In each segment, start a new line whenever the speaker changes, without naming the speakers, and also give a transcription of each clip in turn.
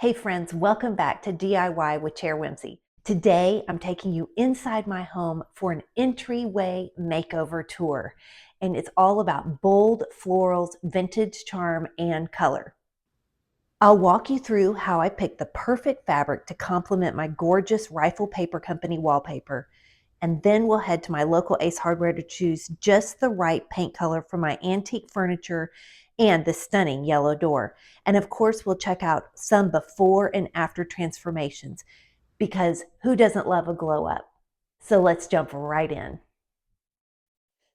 Hey friends, welcome back to DIY with Chair Whimsy. Today I'm taking you inside my home for an entryway makeover tour, and it's all about bold florals, vintage charm, and color. I'll walk you through how I picked the perfect fabric to complement my gorgeous Rifle Paper Company wallpaper, and then we'll head to my local Ace Hardware to choose just the right paint color for my antique furniture and the stunning yellow door. And of course, we'll check out some before and after transformations because who doesn't love a glow up? So let's jump right in.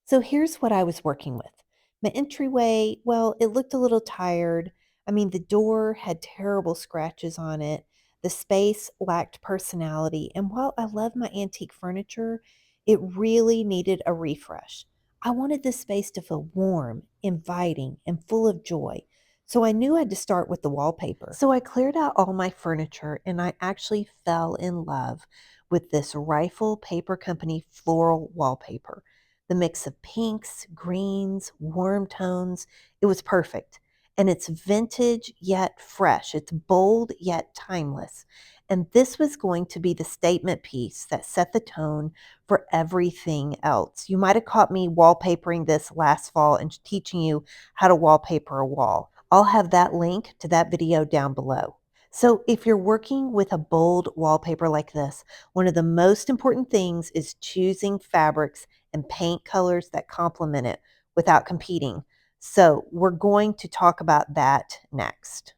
So here's what I was working with. My entryway, well, it looked a little tired. I mean, the door had terrible scratches on it. The space lacked personality. And while I love my antique furniture, it really needed a refresh. I wanted this space to feel warm, inviting, and full of joy. So I knew I had to start with the wallpaper. So I cleared out all my furniture and I actually fell in love with this Rifle Paper Company floral wallpaper. The mix of pinks, greens, warm tones, it was perfect. And it's vintage yet fresh. It's bold yet timeless. And this was going to be the statement piece that set the tone for everything else. You might have caught me wallpapering this last fall and teaching you how to wallpaper a wall. I'll have that link to that video down below. So if you're working with a bold wallpaper like this, one of the most important things is choosing fabrics and paint colors that complement it without competing. So we're going to talk about that next.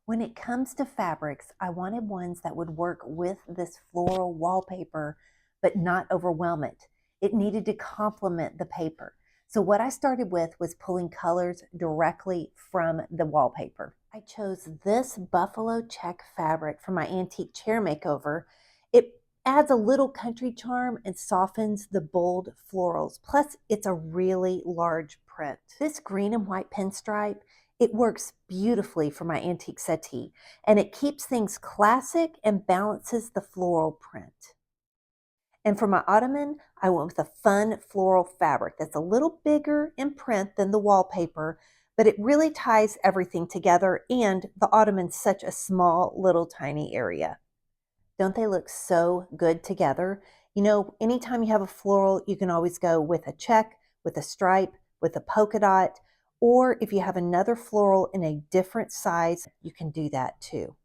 When it comes to fabrics, I wanted ones that would work with this floral wallpaper, but not overwhelm it. It needed to complement the paper. So what I started with was pulling colors directly from the wallpaper. I chose this buffalo check fabric for my antique chair makeover. It adds a little country charm and softens the bold florals. Plus, it's a really large print. This green and white pinstripe, it works beautifully for my antique settee, and it keeps things classic and balances the floral print. And for my ottoman, I went with a fun floral fabric that's a little bigger in print than the wallpaper, but it really ties everything together, and the ottoman's such a small, little, tiny area. Don't they look so good together? You know, anytime you have a floral, you can always go with a check, with a stripe, with a polka dot, or if you have another floral in a different size, you can do that too.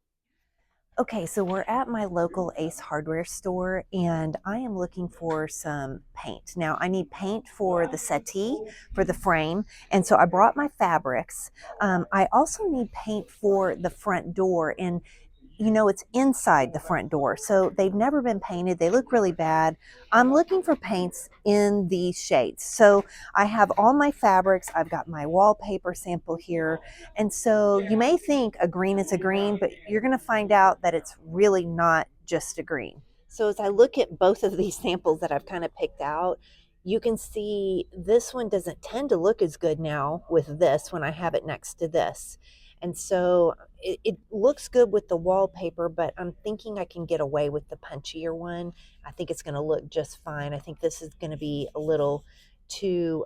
Okay, so we're at my local Ace Hardware store and I am looking for some paint. Now, I need paint for the settee, for the frame, and so I brought my fabrics. I also need paint for the front door, and you know, it's inside the front door, so they've never been painted. They look really bad. I'm looking for paints in these shades. So I have all my fabrics. I've got my wallpaper sample here. And so you may think a green is a green, but you're going to find out that it's really not just a green. So as I look at both of these samples that I've kind of picked out, you can see this one doesn't tend to look as good now with this when I have it next to this. And so it looks good with the wallpaper, but I'm thinking I can get away with the punchier one. I think it's going to look just fine. I think this is going to be a little too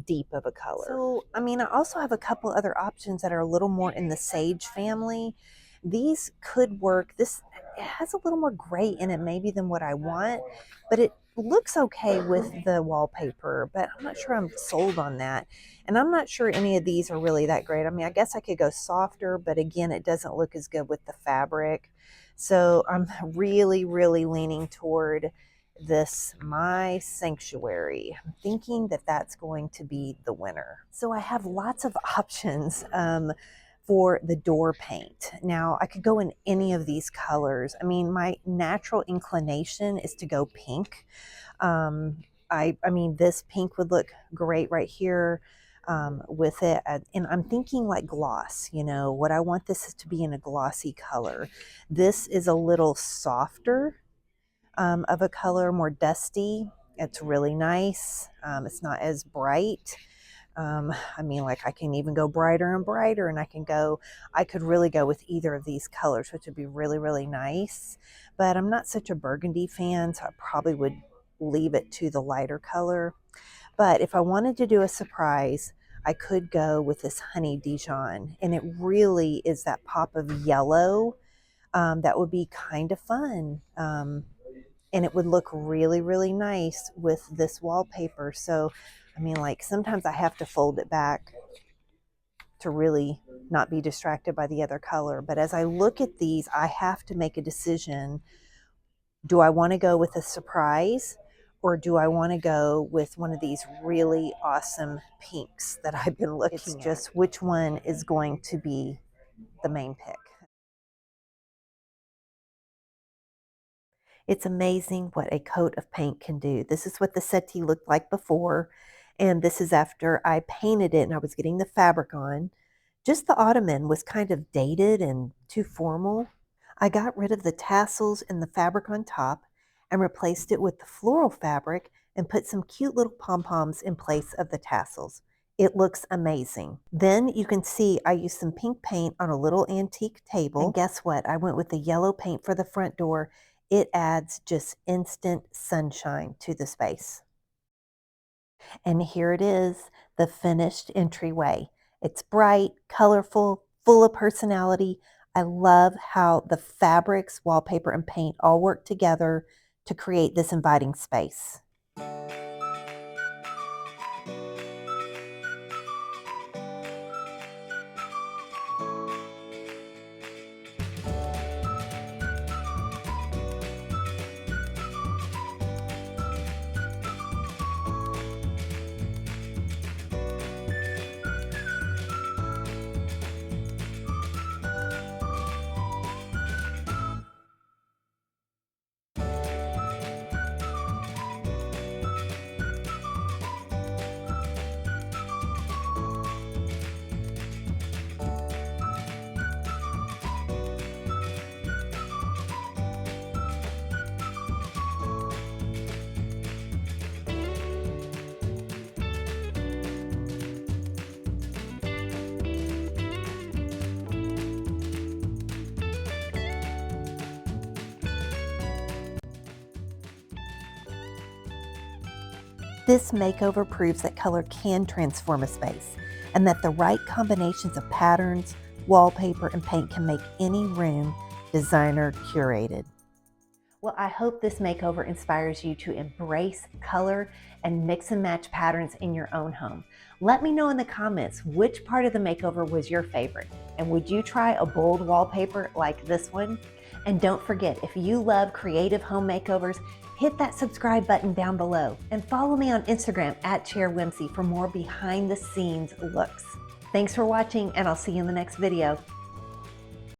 deep of a color. So, I mean, I also have a couple other options that are a little more in the sage family. These could work. This it has a little more gray in it maybe than what I want, but it looks okay with the wallpaper, but I'm not sure I'm sold on that. And I'm not sure any of these are really that great. I mean, I guess I could go softer, but again, it doesn't look as good with the fabric. So I'm really, really leaning toward this My Sanctuary. I'm thinking that that's going to be the winner. So I have lots of options for the door paint. Now, I could go in any of these colors. I mean, my natural inclination is to go pink. I mean, this pink would look great right here with it. And I'm thinking like gloss, you know, what I want this to be in a glossy color. This is a little softer of a color, more dusty. It's really nice. It's not as bright. I mean, like I can even go brighter and brighter, and I could really go with either of these colors, which would be really, really nice. But I'm not such a burgundy fan, so I probably would leave it to the lighter color. But if I wanted to do a surprise, I could go with this Honey Dijon, and it really is that pop of yellow That would be kind of fun. And it would look really, really nice with this wallpaper. So, I mean, like sometimes I have to fold it back to really not be distracted by the other color. But as I look at these, I have to make a decision. Do I want to go with a surprise, or do I want to go with one of these really awesome pinks that I've been looking at? It's just which one is going to be the main pick. It's amazing what a coat of paint can do. This is what the settee looked like before, and this is after I painted it and I was getting the fabric on. Just the ottoman was kind of dated and too formal. I got rid of the tassels and the fabric on top and replaced it with the floral fabric and put some cute little pom-poms in place of the tassels. It looks amazing. Then you can see I used some pink paint on a little antique table. And guess what? I went with the yellow paint for the front door. It adds just instant sunshine to the space. And here it is, the finished entryway. It's bright, colorful, full of personality. I love how the fabrics, wallpaper, and paint all work together to create this inviting space. This makeover proves that color can transform a space and that the right combinations of patterns, wallpaper, and paint can make any room designer curated. Well, I hope this makeover inspires you to embrace color and mix and match patterns in your own home. Let me know in the comments which part of the makeover was your favorite, and would you try a bold wallpaper like this one? And don't forget, if you love creative home makeovers, hit that subscribe button down below and follow me on Instagram @ChairWhimsy for more behind the scenes looks. Thanks for watching, and I'll see you in the next video.